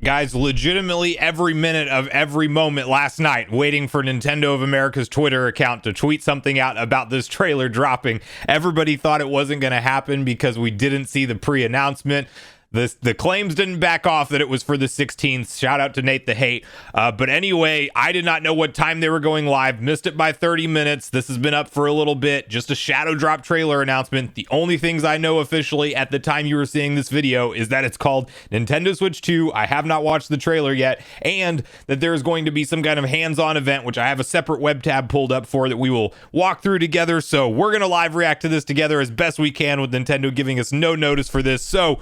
Guys, legitimately every minute of every moment last night waiting for Nintendo of America's Twitter account to tweet something out about this trailer dropping. Everybody thought it wasn't going to happen because we didn't see the pre-announcement. The claims didn't back off that it was for the 16th. Shout out to Nate the Hate. But anyway, I did not know what time they were going live. Missed it by 30 minutes. This has been up for a little bit. Just a shadow drop trailer announcement. The only things I know officially at the time you were seeing this video is that it's called Nintendo Switch 2. I have not watched the trailer yet. And that there's going to be some kind of hands-on event, which I have a separate web tab pulled up for that we will walk through together. So we're going to live react to this together as best we can with Nintendo giving us no notice for this. So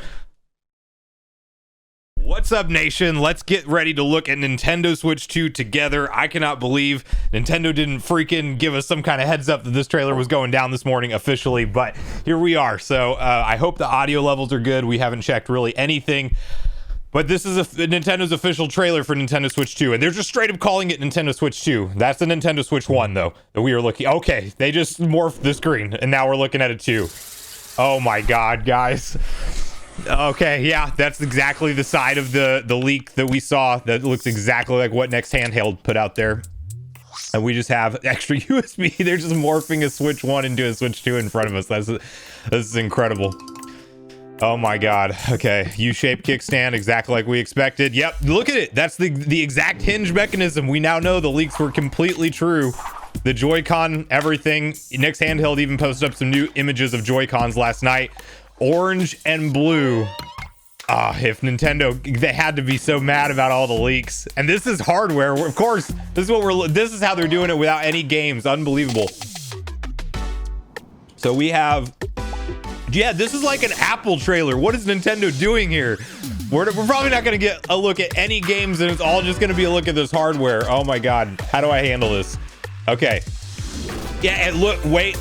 what's up, nation? Let's get ready to look at Nintendo Switch 2 together. I cannot believe Nintendo didn't freaking give us some kind of heads up that this trailer was going down this morning officially, but here we are. So I hope the audio levels are good. We haven't checked really anything, but this is Nintendo's official trailer for Nintendo Switch 2, and they're just straight up calling it Nintendo Switch 2. That's the Nintendo Switch 1, though, that we are looking. Okay, they just morphed the screen, and now we're looking at it 2. Oh my god, guys. Okay, yeah, that's exactly the side of the leak that we saw. That looks exactly like what Next Handheld put out there. And we just have extra USB. They're just morphing a Switch 1 into a Switch 2 in front of us. This is incredible. Oh my god. Okay, U-shaped kickstand, exactly like we expected. Yep, look at it. That's the exact hinge mechanism. We now know the leaks were completely true. The Joy-Con, everything. Next Handheld even posted up some new images of Joy-Cons last night. Orange and blue. If Nintendo, they had to be so mad about all the leaks. And this is hardware, of course. This is how they're doing it without any games. Unbelievable. So we have, yeah, this is like an Apple trailer. What is Nintendo doing here? We're probably not going to get a look at any games, and it's all just going to be a look at this hardware. Oh my god, how do I handle this? Okay. Yeah, and look, wait,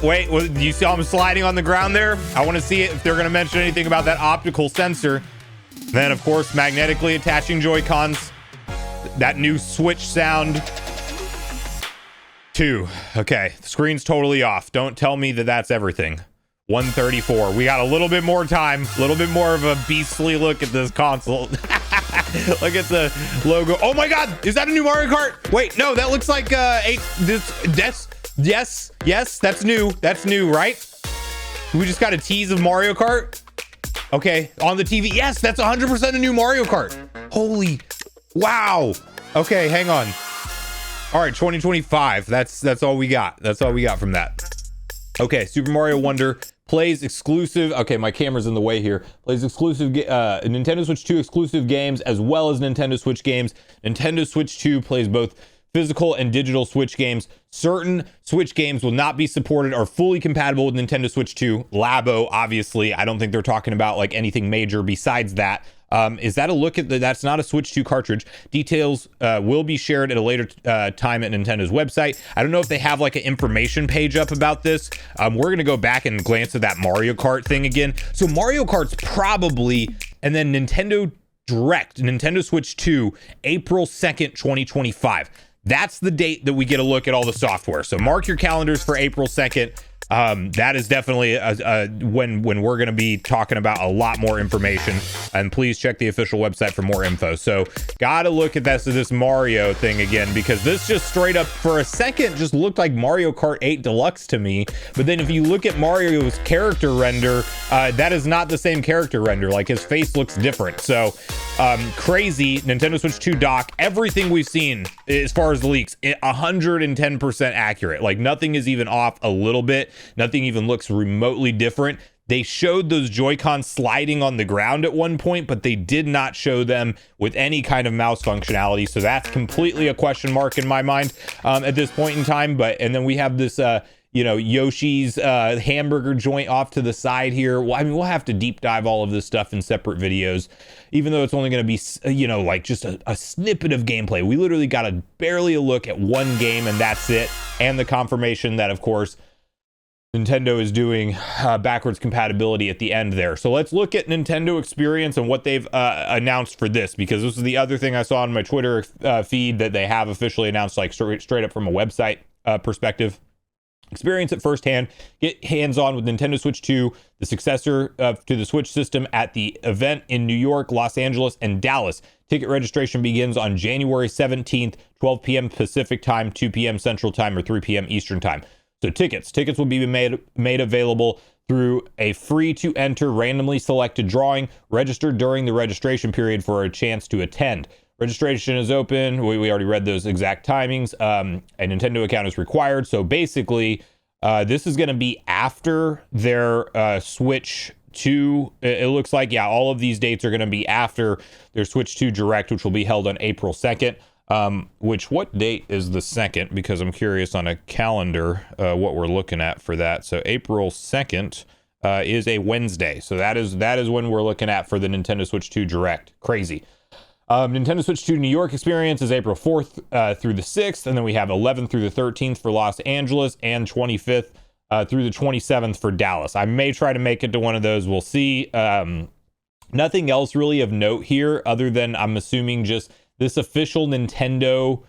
you see how I'm sliding on the ground there? I want to see if they're going to mention anything about that optical sensor. Then, of course, magnetically attaching Joy-Cons. That new Switch sound. 2. Okay, the screen's totally off. Don't tell me that that's everything. 134. We got a little bit more time. A little bit more of a beastly look at this console. Look at the logo. Oh my god, is that a new Mario Kart? Wait, no, that looks like Yes, that's new, right? We just got a tease of Mario Kart. Okay, on the TV. Yes, that's 100% a new Mario Kart. Holy, wow. Okay, hang on. All right, 2025. That's all we got. That's all we got from that. Okay, Super Mario Wonder plays exclusive. Okay, my camera's in the way here. Plays exclusive Nintendo Switch 2 exclusive games as well as Nintendo Switch games. Nintendo Switch 2 plays both physical and digital Switch games. Certain Switch games will not be supported or fully compatible with Nintendo Switch 2. Labo, obviously. I don't think they're talking about like anything major besides that. Is that a look at that's not a Switch 2 cartridge. Details will be shared at a later time at Nintendo's website. I don't know if they have like an information page up about this. We're going to go back and glance at that Mario Kart thing again. So Mario Kart's probably, and then Nintendo Direct, Nintendo Switch 2, April 2nd, 2025. That's the date that we get a look at all the software. So mark your calendars for April 2nd. That is definitely when we're going to be talking about a lot more information, and please check the official website for more info. So gotta look at this Mario thing again, because this just straight up for a second just looked like Mario Kart 8 Deluxe to me. But then if you look at Mario's character render, that is not the same character render. Like his face looks different. So crazy. Nintendo Switch 2 dock, everything we've seen as far as the leaks, 110% accurate. Like nothing is even off a little bit. Nothing even looks remotely different. They showed those Joy-Cons sliding on the ground at one point, but they did not show them with any kind of mouse functionality. So that's completely a question mark in my mind at this point in time. And then we have this, Yoshi's hamburger joint off to the side here. Well, I mean, we'll have to deep dive all of this stuff in separate videos, even though it's only going to be, like just a snippet of gameplay. We literally got barely a look at one game, and that's it. And the confirmation that, of course, Nintendo is doing backwards compatibility at the end there. So let's look at Nintendo Experience and what they've announced for this, because this is the other thing I saw on my Twitter feed that they have officially announced, like straight up from a website perspective. Experience it firsthand. Get hands-on with Nintendo Switch 2, the successor to the Switch system, at the event in New York, Los Angeles, and Dallas. Ticket registration begins on January 17th, 12 p.m. Pacific time, 2 p.m. Central time, or 3 p.m. Eastern time. So tickets will be made available through a free-to-enter, randomly selected drawing. Register during the registration period for a chance to attend. Registration is open. We already read those exact timings. A Nintendo account is required. So basically, this is going to be after their Switch 2. It looks like, yeah, all of these dates are going to be after their Switch 2 Direct, which will be held on April 2nd. What date is the 2nd? Because I'm curious on a calendar what we're looking at for that. So April 2nd is a Wednesday. So that is when we're looking at for the Nintendo Switch 2 Direct. Crazy. Nintendo Switch 2 New York experience is April 4th through the 6th, and then we have 11th through the 13th for Los Angeles, and 25th through the 27th for Dallas. I may try to make it to one of those. We'll see. Nothing else really of note here, other than I'm assuming just this official Nintendo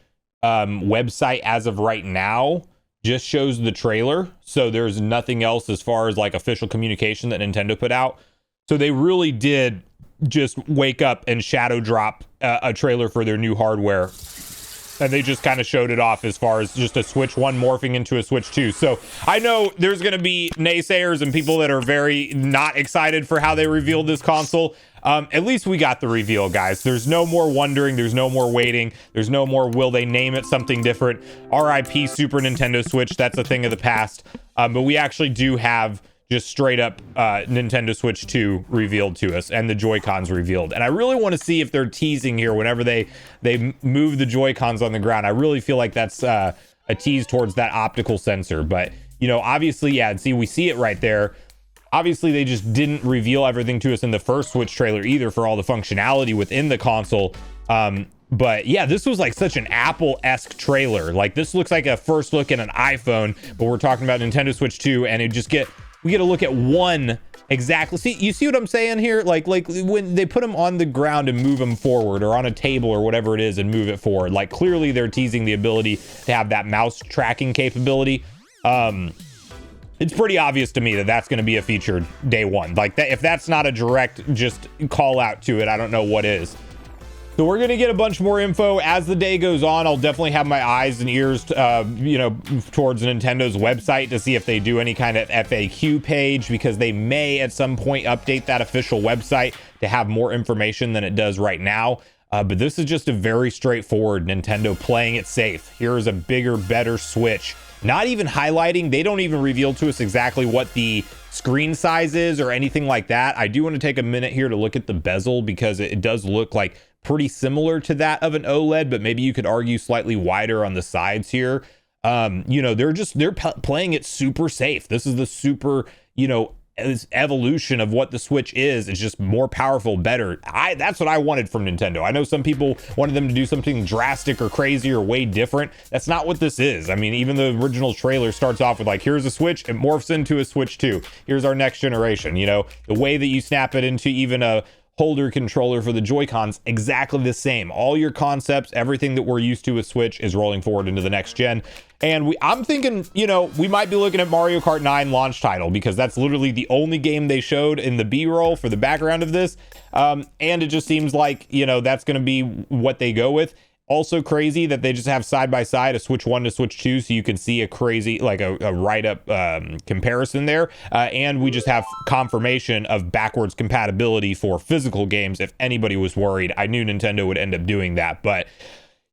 website as of right now just shows the trailer. So there's nothing else as far as like official communication that Nintendo put out. So they really did just wake up and shadow drop a trailer for their new hardware, and they just kind of showed it off as far as just a Switch 1 morphing into a Switch 2. So I know there's going to be naysayers and people that are very not excited for how they revealed this console. At least we got the reveal, guys. There's no more wondering. There's no more waiting. There's no more will they name it something different. RIP Super Nintendo Switch. That's a thing of the past. But we actually do have just straight up Nintendo Switch 2 revealed to us, and the Joy-Cons revealed. And I really want to see if they're teasing here whenever they move the Joy-Cons on the ground. I really feel like that's a tease towards that optical sensor. But, you know, obviously, yeah, see, we see it right there. Obviously, they just didn't reveal everything to us in the first Switch trailer either for all the functionality within the console. But yeah, this was like such an Apple-esque trailer. Like, this looks like a first look at an iPhone, but we're talking about Nintendo Switch 2, and we get to look at one exactly. See, you see what I'm saying here? Like when they put them on the ground and move them forward, or on a table or whatever it is and move it forward, like clearly they're teasing the ability to have that mouse tracking capability. It's pretty obvious to me that that's going to be a feature day one. Like that, if that's not a direct just call out to it, I don't know what is. So we're going to get a bunch more info as the day goes on. I'll definitely have my eyes and ears, towards Nintendo's website to see if they do any kind of FAQ page, because they may at some point update that official website to have more information than it does right now. But this is just a very straightforward Nintendo playing it safe. Here's a bigger, better Switch. Not even highlighting. They don't even reveal to us exactly what the screen size is or anything like that. I do want to take a minute here to look at the bezel, because it does look like pretty similar to that of an OLED, but maybe you could argue slightly wider on the sides here. They're playing it super safe. This is the super, evolution of what the Switch is. It's just more powerful, better. That's what I wanted from Nintendo. I know some people wanted them to do something drastic or crazy or way different. That's not what this is. I mean, even the original trailer starts off with like, here's a Switch, it morphs into a Switch 2. Here's our next generation. The way that you snap it into even a holder controller for the Joy-Cons, exactly the same. All your concepts, everything that we're used to with Switch is rolling forward into the next gen. And I'm thinking, we might be looking at Mario Kart 9 launch title, because that's literally the only game they showed in the B-roll for the background of this. And it just seems like, that's going to be what they go with. Also crazy that they just have side by side a Switch 1 to Switch 2, so you can see a crazy, like a write-up comparison there. And we just have confirmation of backwards compatibility for physical games. If anybody was worried, I knew Nintendo would end up doing that. But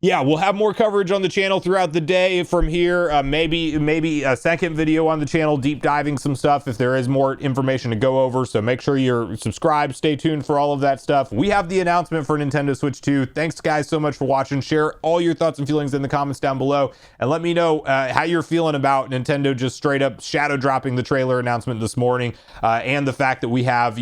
yeah, we'll have more coverage on the channel throughout the day from here. Maybe a second video on the channel, deep diving some stuff if there is more information to go over. So make sure you're subscribed. Stay tuned for all of that stuff. We have the announcement for Nintendo Switch 2. Thanks, guys, so much for watching. Share all your thoughts and feelings in the comments down below. And let me know how you're feeling about Nintendo just straight up shadow dropping the trailer announcement this morning. And the fact that we have,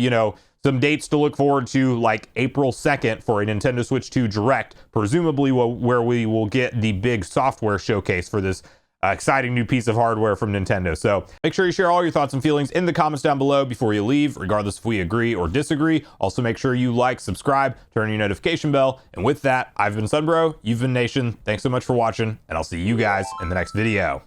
some dates to look forward to, like April 2nd for a Nintendo Switch 2 Direct, presumably where we will get the big software showcase for this exciting new piece of hardware from Nintendo. So make sure you share all your thoughts and feelings in the comments down below before you leave, regardless if we agree or disagree. Also, make sure you like, subscribe, turn on your notification bell. And with that, I've been Sunbro, you've been Nation. Thanks so much for watching, and I'll see you guys in the next video.